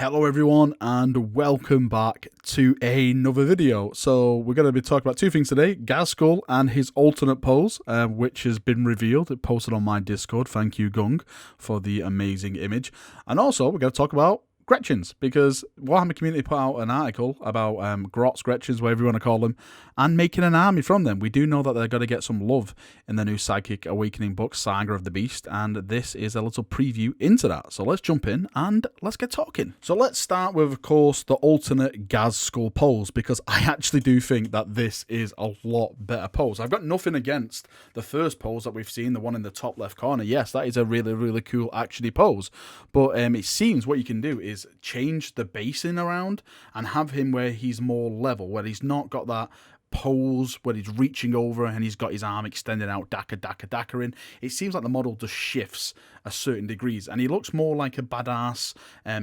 Hello everyone and welcome back to another video. So we're going to be talking about two things today, Ghazghkull and his alternate pose, which has been revealed. It posted on my Discord. Thank you, Gung, for the amazing image. And also we're going to talk about Gretchens, because Warhammer community put out an article about grots, Gretchens, whatever you want to call them, and making an army from them. We do know that they're going to get some love in the new Psychic Awakening book, Saga of the Beast, and this is a little preview into that. So let's jump in and let's get talking. So let's start with, of course, the alternate Ghazghkull pose, because I actually do think that this is a lot better pose. I've got nothing against the first pose that we've seen, the one in the top left corner. Yes, that is a really, really cool actiony pose, but it seems what you can do is change the basing around and have him where he's more level, where he's not got that pose where he's reaching over and he's got his arm extended out, daka in. It seems like the model just shifts a certain degrees and he looks more like a badass.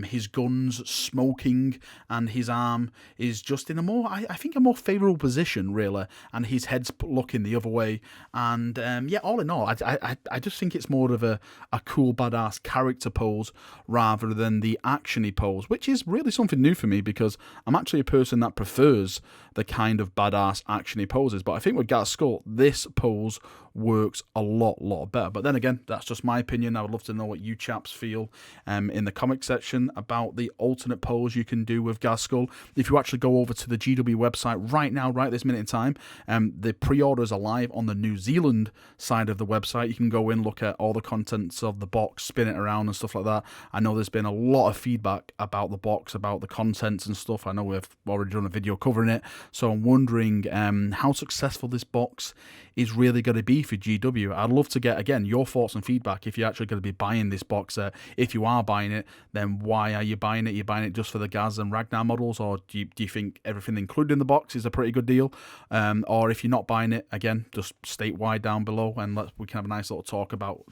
His guns smoking and his arm is just in a more, I think, a more favourable position really, and his head's looking the other way. And yeah, all in all, I just think it's more of a cool badass character pose rather than the actiony pose, which is really something new for me because I'm actually a person that prefers the kind of badass actiony poses. But I think with Ghazghkull, this pose works a lot better. But then again, that's just my opinion. I would love to know what you chaps feel in the comment section about the alternate pose you can do with Ghazghkull. If you actually go over to the GW website right now, right this minute in time, the pre-orders are live on the New Zealand side of the website. You can go in, look at all the contents of the box, spin it around and stuff like that. I know there's been a lot of feedback about the box, about the contents and stuff. I know we've already done a video covering it, so I'm wondering how successful this box is really going to be for GW. I'd love to get, again, your thoughts and feedback if you're actually going to be buying this box set. If you are buying it, then why are you buying it? You're buying it just for the Gaz and Ragnar models, or do you think everything included in the box is a pretty good deal? Or if you're not buying it, again, just state why down below and we can have a nice little talk about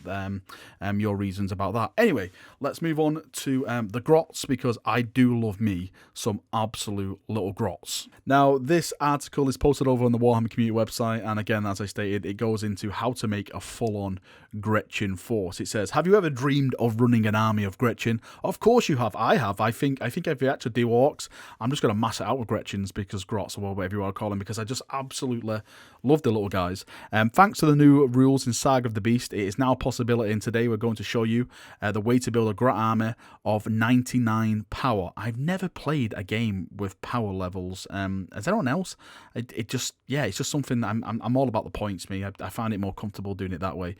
your reasons about that. Anyway, let's move on to the grots, because I do love me some absolute little grots. Now, this article is posted over on the Warhammer community website, and again, as I stated, it goes into how to make a full-on Gretchen force. It says, have you ever dreamed of running an army of Gretchen? Of course you have. I have. I think if you actually do orcs, I'm just going to mass it out with Gretchens, because grots, or whatever you want to call them, because I just absolutely love the little guys. Thanks to the new rules in Saga of the Beast, it is now a possibility, and today we're going to show you the way to build a grot army of 99 power. I've never played a game with power levels. As anyone else, it's just something I'm all about the points. Me, I find it more comfortable doing it that way.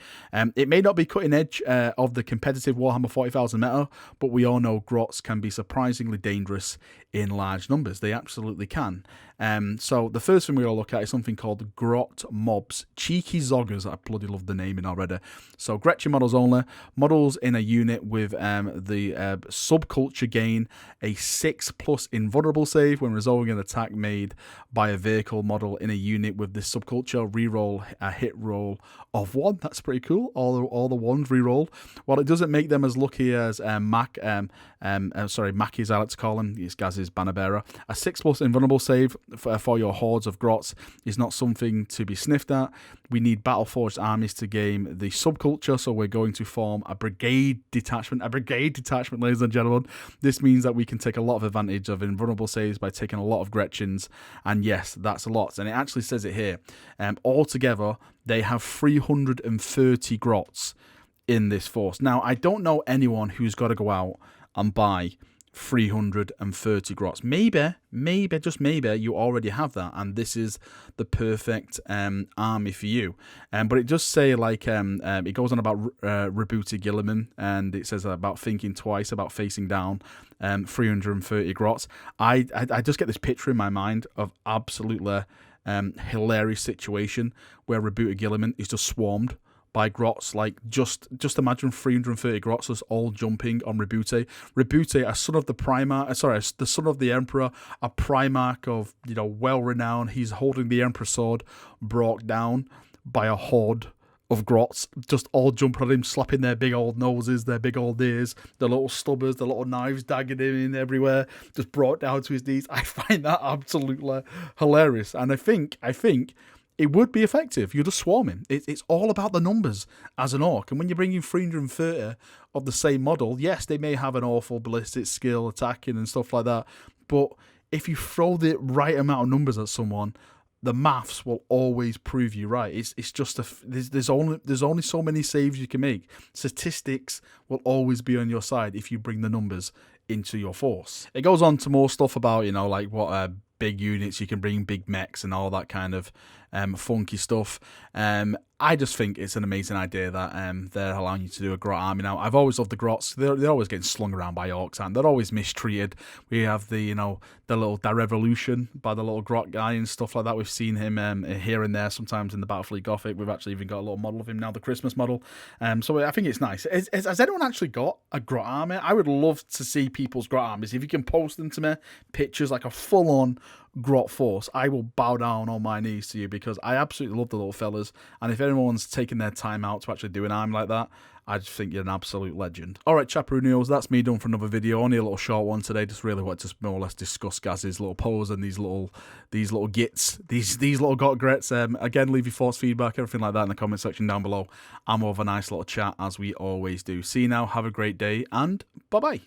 It may not be cutting edge of the competitive Warhammer 40,000 meta, but we all know grots can be surprisingly dangerous in large numbers. They absolutely can. So the first thing we're going to look at is something called Grot Mobs. Cheeky Zoggers. I bloody love the naming already. So Gretchen models only. Models in a unit with the subculture gain a 6+ invulnerable save when resolving an attack made by a vehicle model in a unit with this subculture. Reroll a hit roll of 1. That's pretty cool. All the ones reroll. While it doesn't make them as lucky as Mac, Mackie, as I like to call him, he's Gaz's banner bearer. A 6+ invulnerable save for your hordes of grots is not something to be sniffed at. We need battle-forged armies to game the subculture, so we're going to form a brigade detachment. A brigade detachment, ladies and gentlemen. This means that we can take a lot of advantage of invulnerable saves by taking a lot of Gretchens, and yes, that's a lot. And it actually says it here. Altogether, they have 330 grots in this force. Now, I don't know anyone who's got to go out and buy 330 grots. Maybe, just maybe, you already have that, and this is the perfect army for you. But it does say, like, it goes on about rebooted Gilliman, and it says about thinking twice about facing down 330 grots. I just get this picture in my mind of absolutely hilarious situation where rebooted Gilliman is just swarmed by grots. Like, just imagine 330 grots just all jumping on Rebute. Rebute, a son of the Primarch, the son of the Emperor, a Primarch of, well renowned. He's holding the Emperor's sword, brought down by a horde of grots, just all jumping on him, slapping their big old noses, their big old ears, the little stubbers, the little knives dagging him in everywhere, just brought down to his knees. I find that absolutely hilarious, and I think it would be effective. You're just swarming. It's all about the numbers as an orc. And when you're bringing 330 of the same model, yes, they may have an awful ballistic skill, attacking and stuff like that. But if you throw the right amount of numbers at someone, the maths will always prove you right. It's just there's only so many saves you can make. Statistics will always be on your side if you bring the numbers into your force. It goes on to more stuff about, you know, like what big units you can bring, big mechs and all that kind of funky stuff. I just think it's an amazing idea that they're allowing you to do a grot army now. I've always loved the grots. They're always getting slung around by orcs, and they're always mistreated. We have the, you know, the little revolution by the little grot guy and stuff like that. We've seen him here and there sometimes in the Battlefleet Gothic. We've actually even got a little model of him now, the Christmas model. So I think it's nice. Has anyone actually got a grot army? I would love to see people's grot armies. If you can post them to me, pictures like a full-on grot force, I will bow down on my knees to you, because I absolutely love the little fellas. And if anyone's taking their time out to actually do an army like that, I just think you're an absolute legend. Alright, Chaperoonios, that's me done for another video. Only a little short one today. Just really wanted to more or less discuss Gaz's little pose and these little gits, these little grets. Again, leave your thoughts, feedback, everything like that in the comment section down below. And we'll have a nice little chat as we always do. See you now, have a great day, and bye bye.